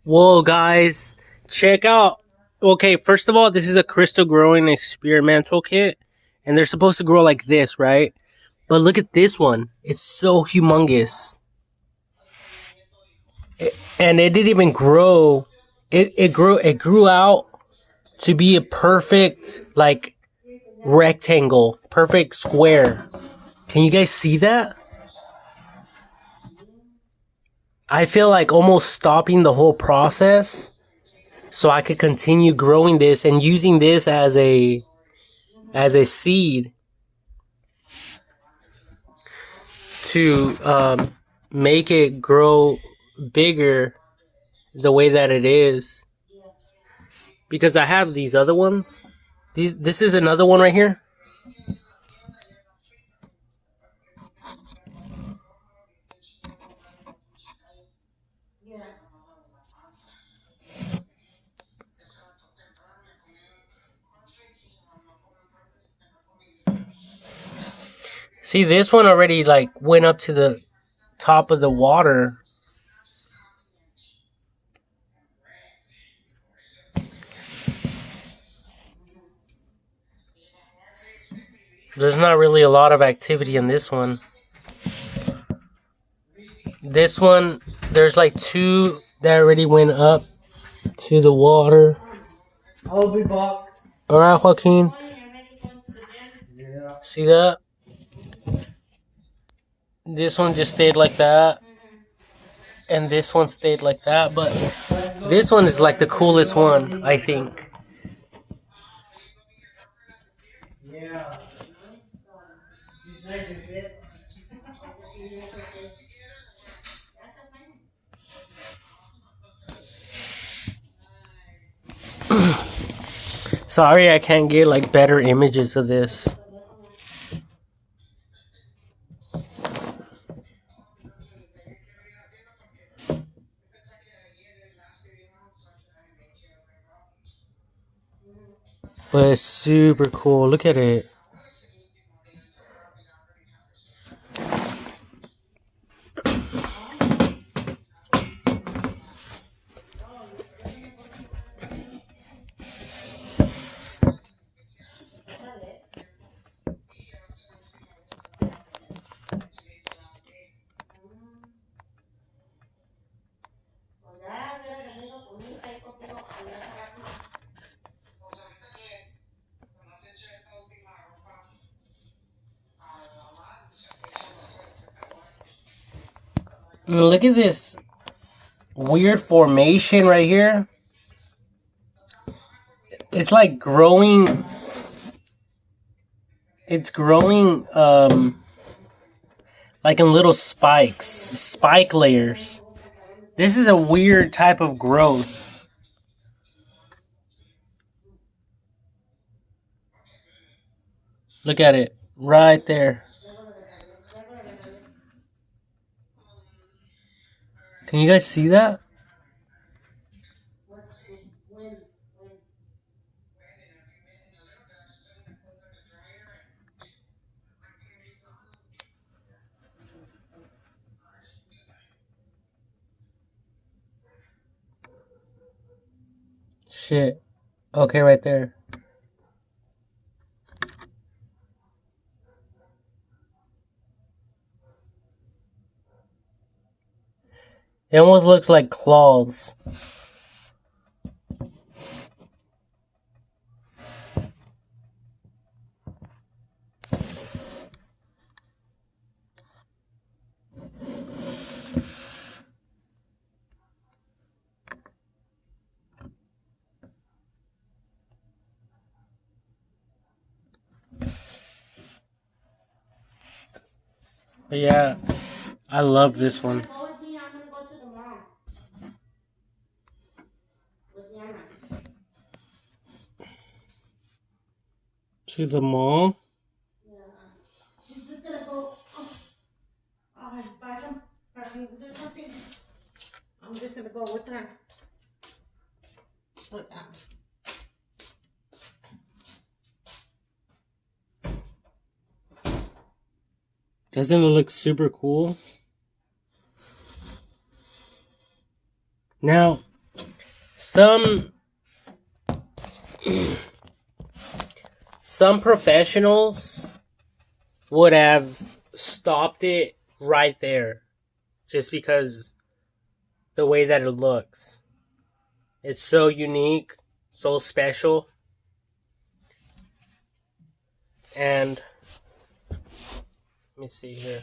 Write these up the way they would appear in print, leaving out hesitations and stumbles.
Whoa, guys, check out. Okay, first of all, this is a crystal growing experimental kit, and they're supposed to grow like this, right? But look at this one. It's so humongous. And it didn't even grow. It grew out to be a perfect like rectangle, perfect square. Can you guys see that? I feel like almost stopping the whole process so I could continue growing this and using this as a seed to make it grow bigger the way that it is. Because I have these other ones. This is another one right here. See, this one already like went up to the top of the water. There's not really a lot of activity in this one. This one, there's like two that already went up to the water. I'll be back. Alright, Joaquin. Yeah. See that? This one just stayed like that. And this one stayed like that. But this one is like the coolest one, I think. Yeah. Sorry, I can't get like better images of this. But it's super cool. Look at it. And look at this weird formation right here. It's like growing. It's growing like in little spikes, spike layers. This is a weird type of growth. Look at it right there. Can you guys see that? Shit. Okay, right there. It almost looks like claws. But yeah, I love this one. To the mall? Yeah. She's just gonna go buy some perfumes or something. I'm just gonna go with her. Look out. Doesn't it look super cool? Now, some professionals would have stopped it right there just because the way that it looks. It's so unique, so special. And let me see here.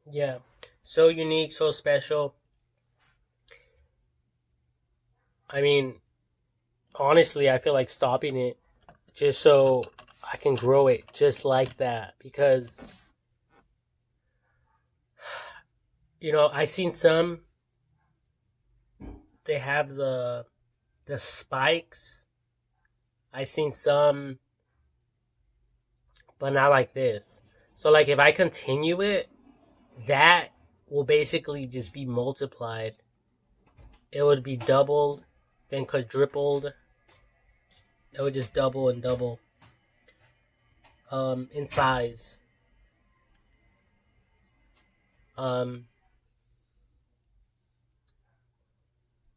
Yeah. So unique, so special. I mean, honestly, I feel like stopping it just so I can grow it just like that because I seen some they have the spikes. I seen some but not like this. So like if I continue it, that will basically just be multiplied. It would be doubled, then quadrupled. It would just double and double in size. Um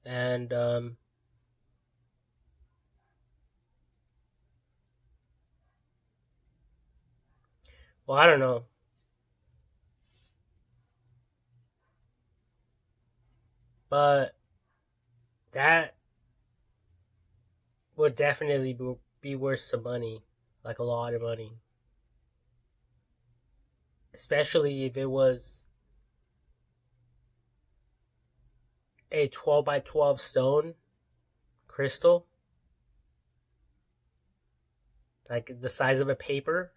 and well, I don't know. But that would definitely be worth some money, like a lot of money. Especially if it was a 12 by 12 stone crystal, like the size of a paper.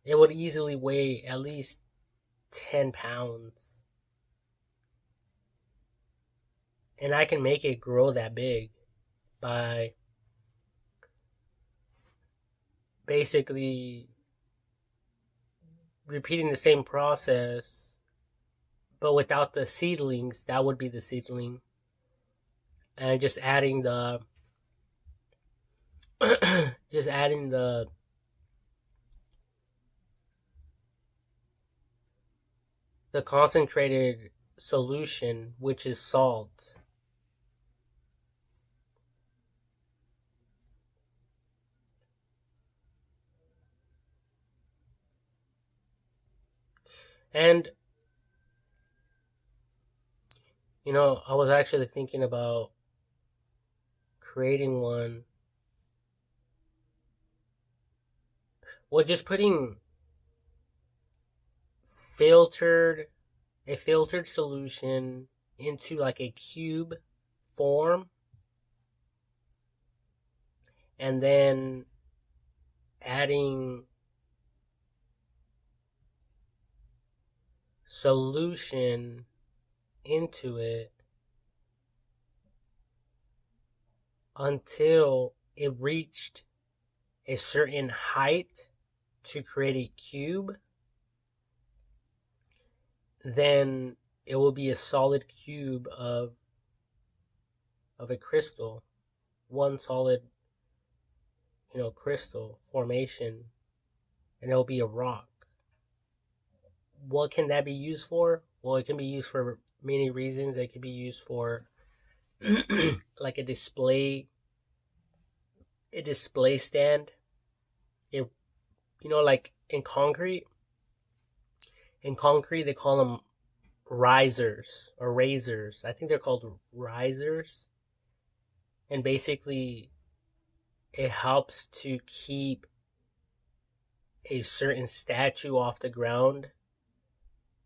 It would easily weigh at least 10 pounds. And I can make it grow that big by basically repeating the same process, but without the seedlings. That would be the seedling. And just adding the just adding the concentrated solution, which is salt. And I was actually thinking about creating one. Well, just putting filtered a filtered solution into like a cube form, and then adding solution into it until it reached a certain height to create a cube. Then it will be a solid cube of a crystal, one solid crystal formation, and it'll be a rock. What can that be used for? Well, it can be used for many reasons. It can be used for like a display stand. It like in concrete they call them risers or razors. I think they're called risers. And basically it helps to keep a certain statue off the ground,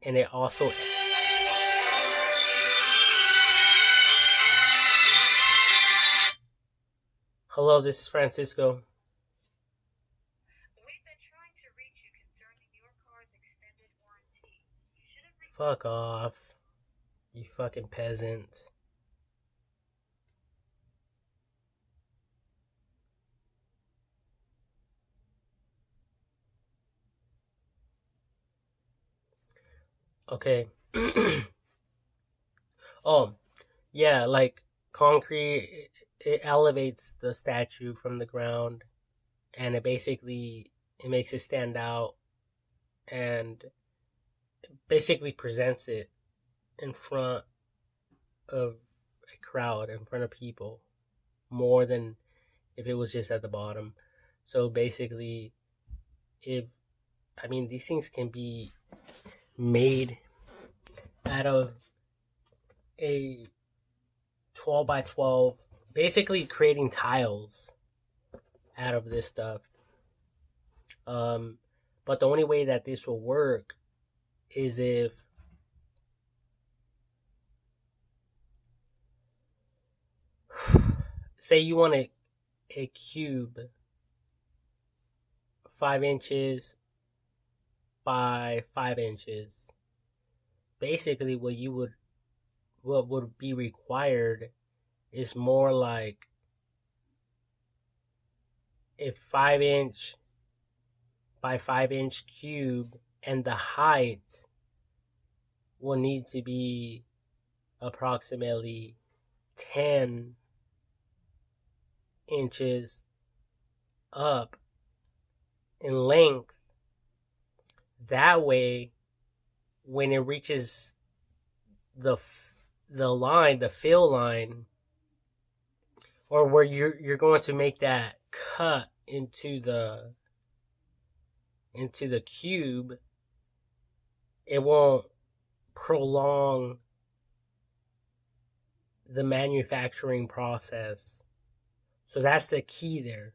and it also Hello, this is Francisco. Fuck off, you fucking peasant. Okay. Oh, yeah, like concrete, it elevates the statue from the ground, and it makes it stand out, and basically presents it in front of a crowd, in front of people, more than if it was just at the bottom. So basically, if I mean, these things can be made out of a 12 by 12, basically creating tiles out of this stuff. But the only way that this will work is if say you want a cube 5 inches by 5 inches. Basically what would be required is more like a 5-inch by 5-inch cube, and the height will need to be approximately 10 inches up in length. That way, when it reaches the line, the fill line, or where you're going to make that cut into the cube, it won't prolong the manufacturing process. So that's the key there.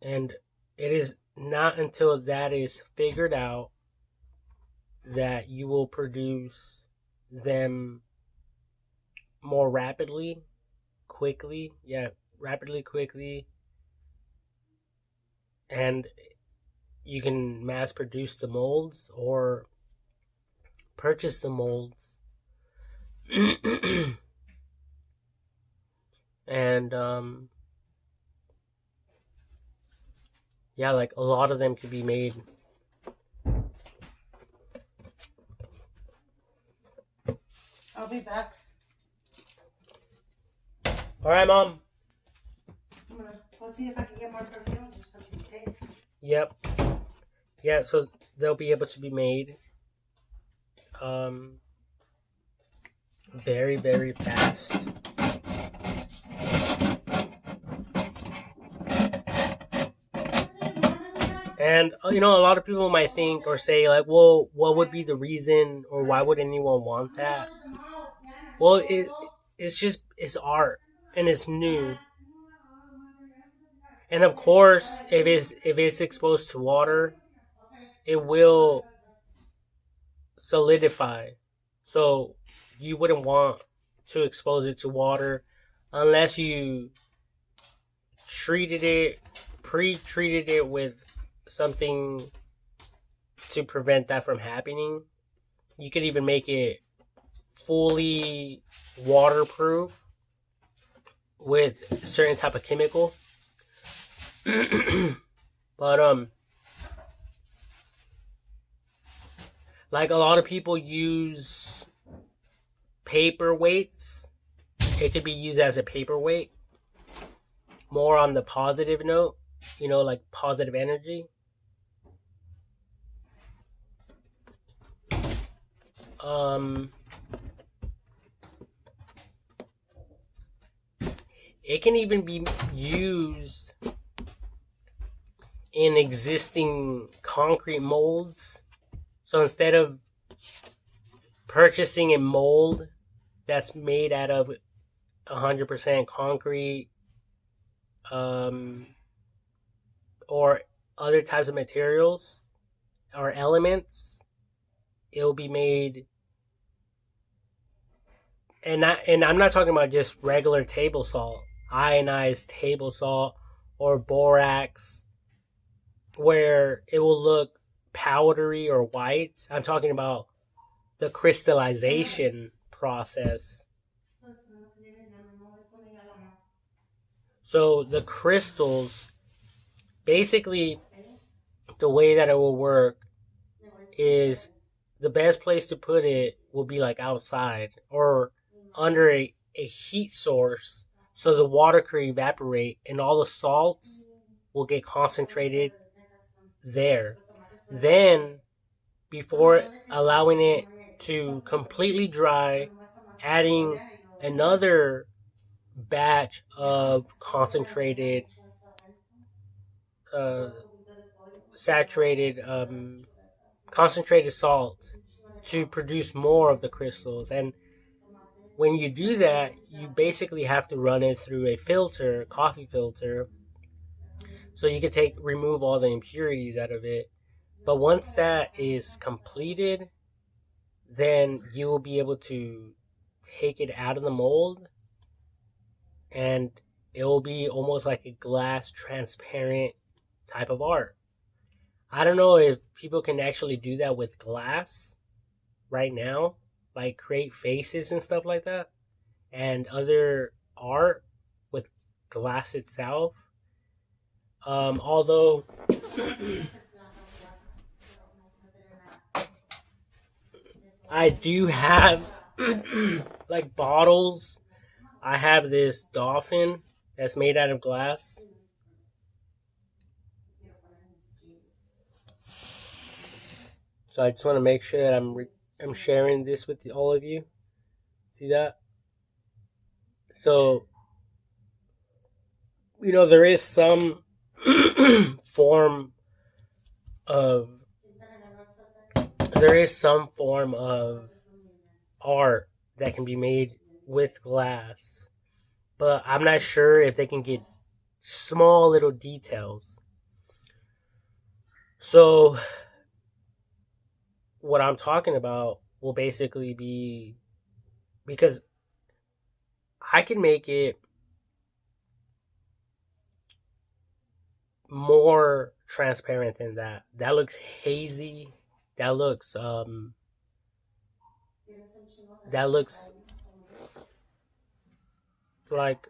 And it is not until that is figured out that you will produce them more rapidly, quickly. Yeah, rapidly, quickly. And you can mass produce the molds or purchase the molds. And yeah, like a lot of them could be made. I'll be back. All right, Mom. We'll see if I can get more perfumes or something, okay? Yep. Yeah, so they'll be able to be made very, very fast. And, a lot of people might think or say, like, well, what would be the reason, or why would anyone want that? Well, it's art, and it's new. And of course, if it's exposed to water, it will solidify. So you wouldn't want to expose it to water unless you pre-treated it with something to prevent that from happening. You could even make it fully waterproof with a certain type of chemical. But like a lot of people use paperweights. It could be used as a paperweight, more on the positive note, like positive energy. It can even be used in existing concrete molds. So instead of purchasing a mold that's made out of 100% concrete, or other types of materials or elements, it will be made. And I'm not talking about just regular table salt, ionized table salt, or borax, where it will look powdery or white. I'm talking about the crystallization process. So the crystals, basically, the way that it will work is the best place to put it will be like outside or under a heat source, so the water could evaporate and all the salts will get concentrated there. Then, before allowing it to completely dry, adding another batch of uh, saturated, concentrated salt to produce more of the crystals. And when you do that, you basically have to run it through a filter, coffee filter, so you can remove all the impurities out of it. But once that is completed, then you will be able to take it out of the mold, and it will be almost like a glass transparent type of art. I don't know if people can actually do that with glass right now, like create faces and stuff like that, and other art with glass itself. Although I do have like bottles. I have this dolphin that's made out of glass. So I just want to make sure that I'm sharing this with all of you. See that? So there is some form of art that can be made with glass, but I'm not sure if they can get small little details. So what I'm talking about will basically be, because I can make it more transparent than that. That looks hazy. That looks like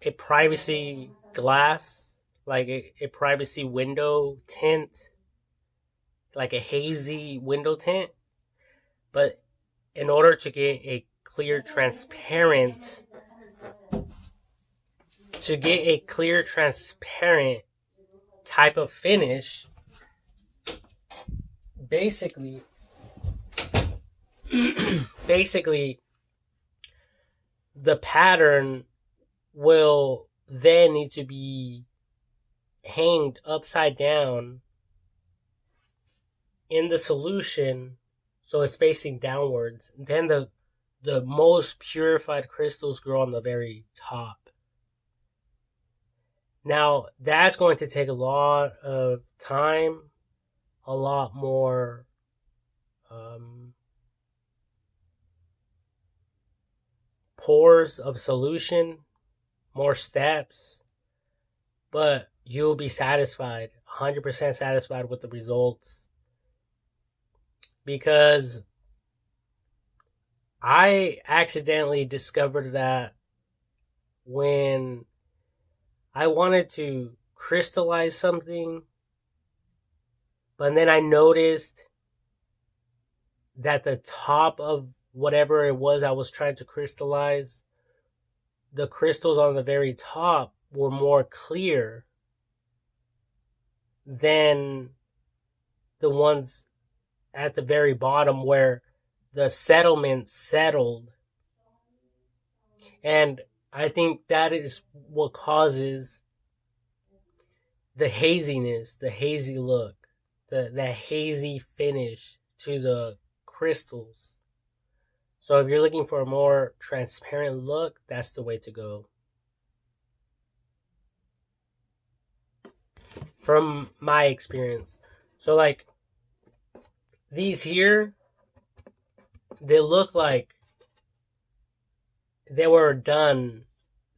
a privacy glass, like a privacy window tint, like a hazy window tint. But in order to get a clear, transparent, type of finish, basically, the pattern will then need to be hanged upside down in the solution, so it's facing downwards. Then the most purified crystals grow on the very top. Now, that's going to take a lot of time, a lot more pours of solution, more steps, but you'll be satisfied, 100% satisfied with the results. Because I accidentally discovered that when I wanted to crystallize something, but then I noticed that the top of whatever it was I was trying to crystallize, the crystals on the very top were more clear than the ones at the very bottom where the settlement settled. And I think that is what causes the haziness, the hazy look, that hazy finish to the crystals. So if you're looking for a more transparent look, that's the way to go. From my experience. So like these here, they look like they were done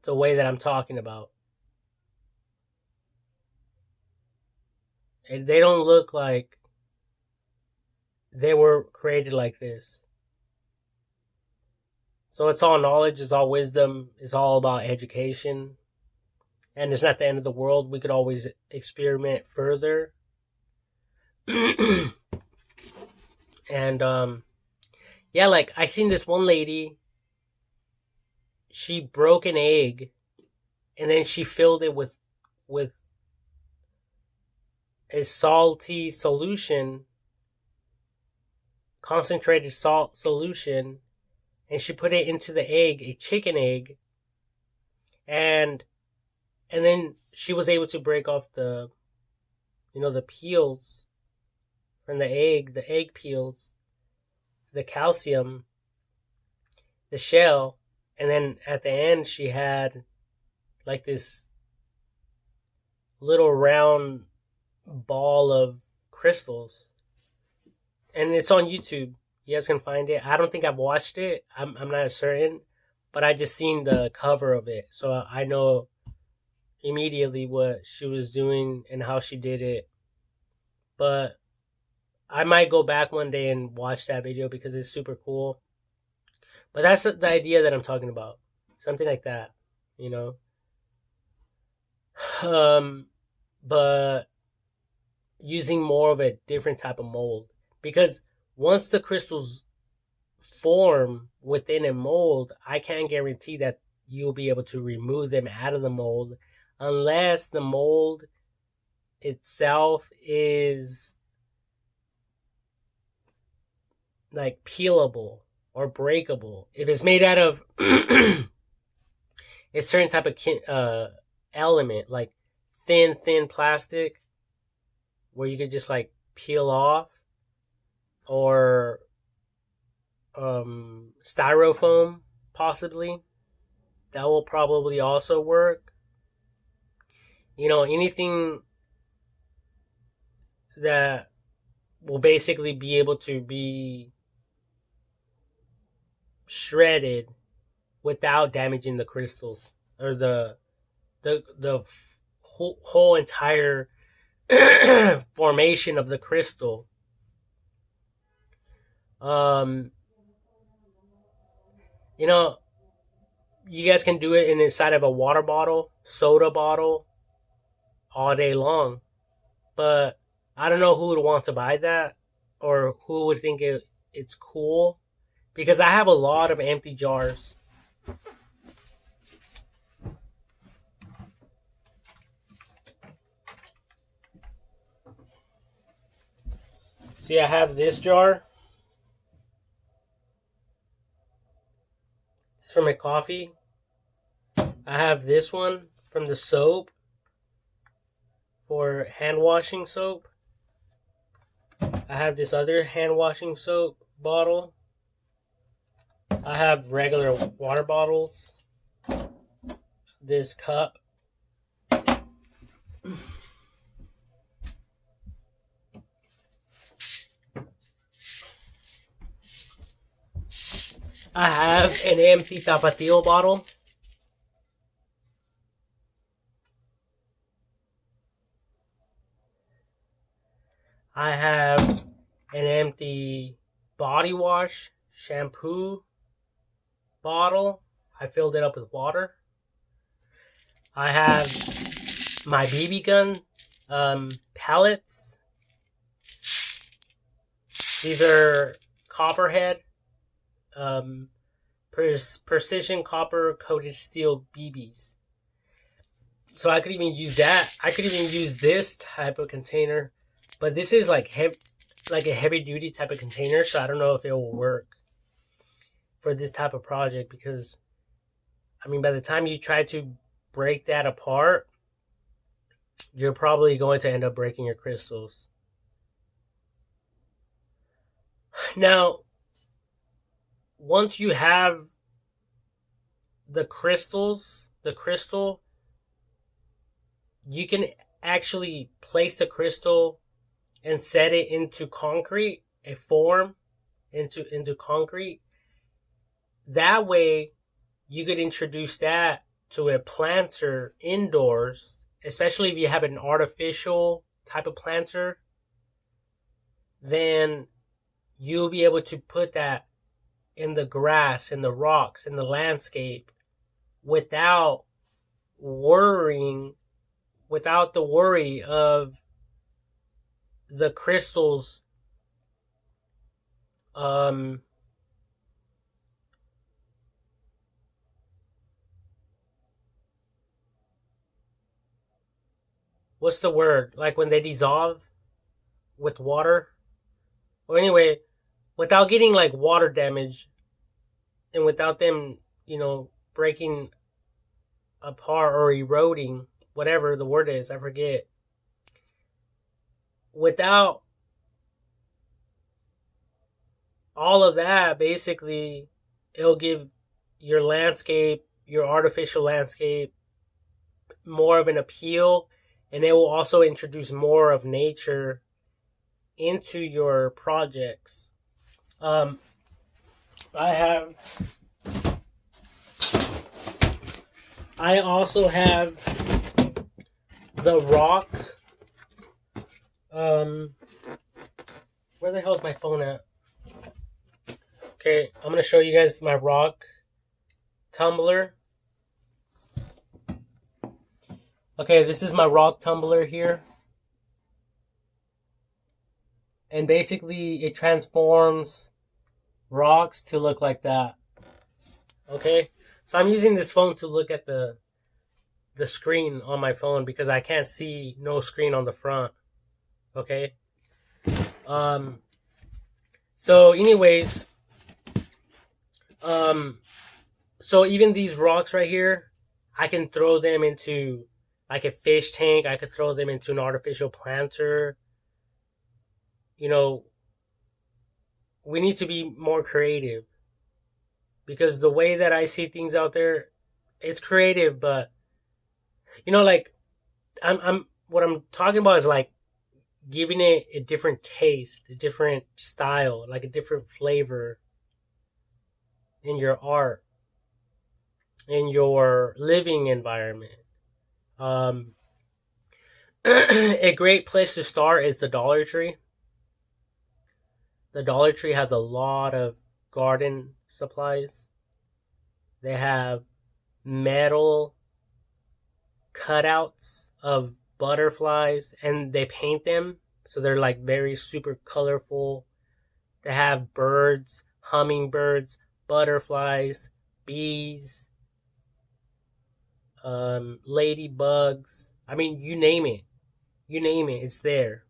the way that I'm talking about. And they don't look like they were created like this. So it's all knowledge, it's all wisdom, it's all about education. And it's not the end of the world. We could always experiment further. And yeah, like I seen this one lady, she broke an egg and then she filled it with a salty solution, concentrated salt solution, and she put it into the egg, a chicken egg, and then she was able to break off the peels from the egg peels, the calcium, the shell, and then at the end she had like this little round ball of crystals, and it's on YouTube. You guys can find it. I don't think I've watched it. I'm not certain, but I just seen the cover of it, so I know immediately what she was doing and how she did it. But I might go back one day and watch that video because it's super cool. But that's the idea that I'm talking about. Something like that, you know. Um, but using more of a different type of mold, because once the crystals form within a mold, I can't guarantee that you'll be able to remove them out of the mold unless the mold itself is like peelable or breakable. If it's made out of a certain type of element, like thin plastic, where you could just like peel off, or styrofoam, possibly, that will probably also work. Anything that will basically be able to be shredded without damaging the crystals, or the whole entire formation of the crystal. Um, you know, you guys can do it inside of a water bottle, soda bottle, all day long. But I don't know who would want to buy that, or who would think it's cool, because I have a lot of empty jars. See, I have this jar. It's from a coffee. I have this one from the soap, for hand washing soap. I have this other hand washing soap bottle. I have regular water bottles. This cup. I have an empty Tapatio bottle. I have an empty body wash, shampoo bottle. I filled it up with water. I have my BB gun pellets. These are Copperhead precision copper coated steel BBs. So I could even use that. I could even use this type of container, but this is like a heavy duty type of container, so I don't know if it will work for this type of project, because by the time you try to break that apart, you're probably going to end up breaking your crystals. Now, once you have the crystal, you can actually place the crystal and set it into concrete, a form into concrete. That way, you could introduce that to a planter indoors, especially if you have an artificial type of planter. Then you'll be able to put that in the grass, in the rocks, in the landscape, without the worry of the crystals what's the word? Like when they dissolve with water. Or anyway, without getting like water damage and without them, breaking apart or eroding, whatever the word is, I forget. Without all of that, basically, it'll give your landscape, your artificial landscape, more of an appeal, and it will also introduce more of nature into your projects. I also have the rock. Where the hell's my phone at? Okay, I'm gonna show you guys my rock tumbler. Okay, this is my rock tumbler here. And basically it transforms rocks to look like that. Okay? So I'm using this phone to look at the screen on my phone because I can't see no screen on the front. Okay? So anyways, so even these rocks right here, I can throw them into like a fish tank. I could throw them into an artificial planter. We need to be more creative because the way that I see things out there, it's creative, but like I'm what I'm talking about is like giving it a different taste, a different style, like a different flavor in your art, in your living environment. A great place to start is the Dollar Tree. The Dollar Tree has a lot of garden supplies. They have metal cutouts of butterflies and they paint them so they're like very super colorful. They have birds, hummingbirds, butterflies, bees, ladybugs. I mean, you name it. It's there.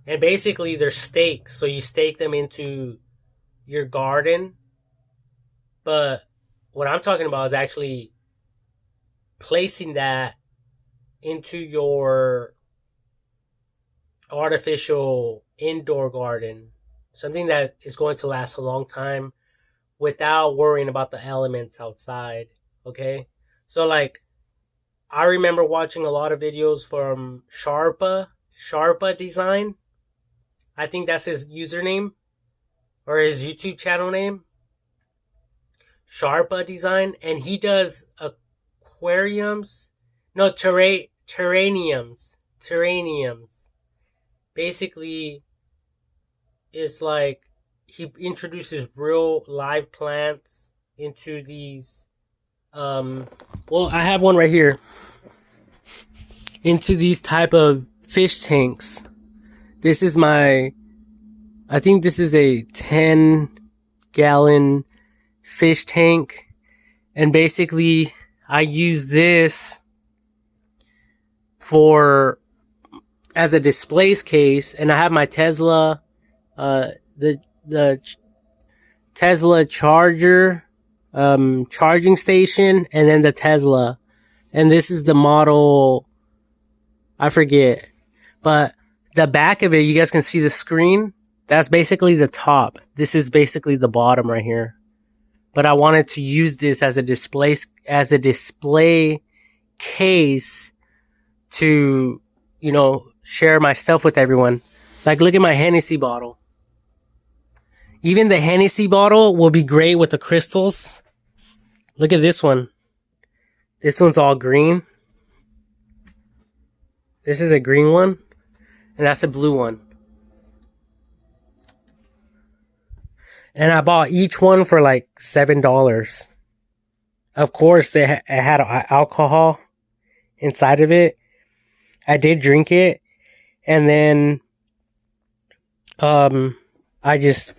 And basically they're stakes, so you stake them into your garden. But what I'm talking about is actually placing that into your artificial indoor garden. Something that is going to last a long time without worrying about the elements outside. Okay? So like, I remember watching a lot of videos from Sharpa Design. I think that's his username or his YouTube channel name. Sharpa Design. And he does aquariums. No, terraniums. Basically, it's like he introduces real live plants into these. Well, I have one right here. Into these type of fish tanks. This is I think this is a 10-gallon fish tank. And basically, I use this as a display case. And I have my Tesla, the Tesla charger, charging station, and then the Tesla. And this is the model, I forget. But the back of it, you guys can see the screen. That's basically the top. This is basically the bottom right here. But I wanted to use this as a display case to, share my stuff with everyone. Like, look at my Hennessy bottle. Even the Hennessy bottle will be great with the crystals. Look at this one. This one's all green. This is a green one. And that's a blue one. And I bought each one for like $7. Of course, it had alcohol inside of it. I did drink it. And then, I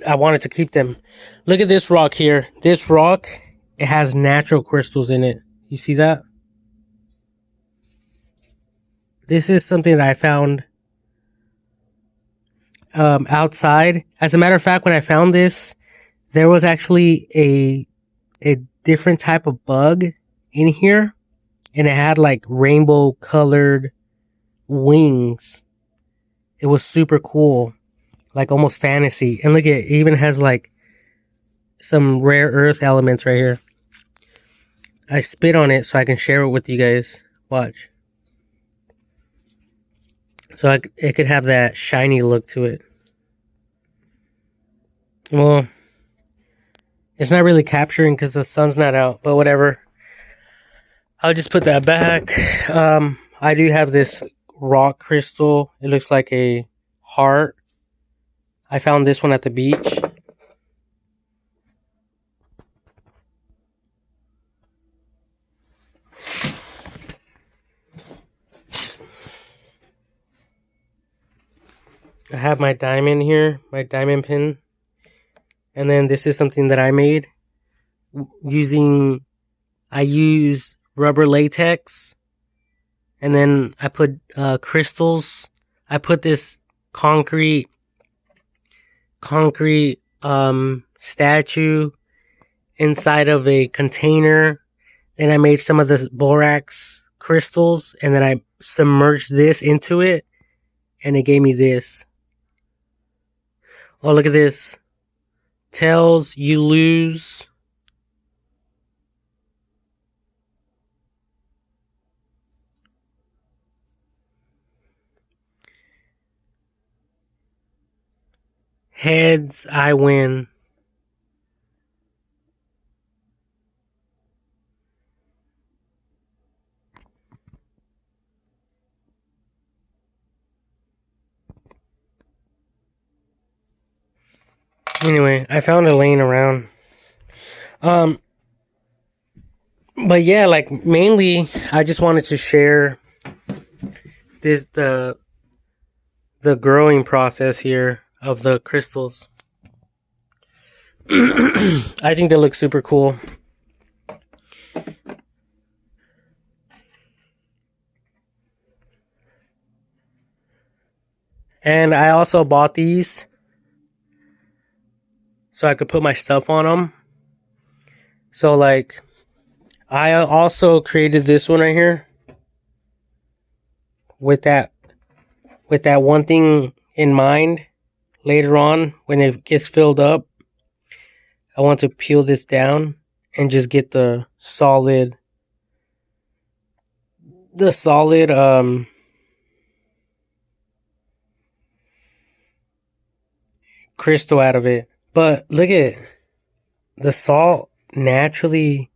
wanted to keep them. Look at this rock here. This rock, it has natural crystals in it. You see that? this is something that I found outside. As a matter of fact, when I found this, there was actually a different type of bug in here, and it had like rainbow colored wings. It was super cool, like almost fantasy. And look at it, even has like some rare earth elements right here. I spit on it so I can share it with you guys. Watch. So it could have that shiny look to it. Well, it's not really capturing because the sun's not out, but whatever. I'll just put that back. I do have this rock crystal. It looks like a heart. I found this one at the beach. I have my diamond here, my diamond pin. And then this is something that I made I used rubber latex. And then I put crystals. I put this concrete statue inside of a container. Then I made some of the borax crystals, and then I submerged this into it, and it gave me this. Oh, look at this. Tells you lose. Heads, I win. Anyway, I found it laying around. But yeah, like mainly I just wanted to share the growing process here of the crystals. I think they look super cool. And I also bought these so I could put my stuff on them. So like, I also created this one right here with that one thing in mind. Later on, when it gets filled up, I want to peel this down and just get the solid crystal out of it. But look at it. The salt naturally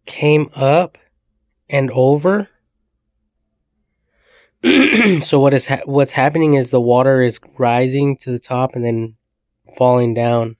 came up and over. So what's happening is the water is rising to the top and then falling down.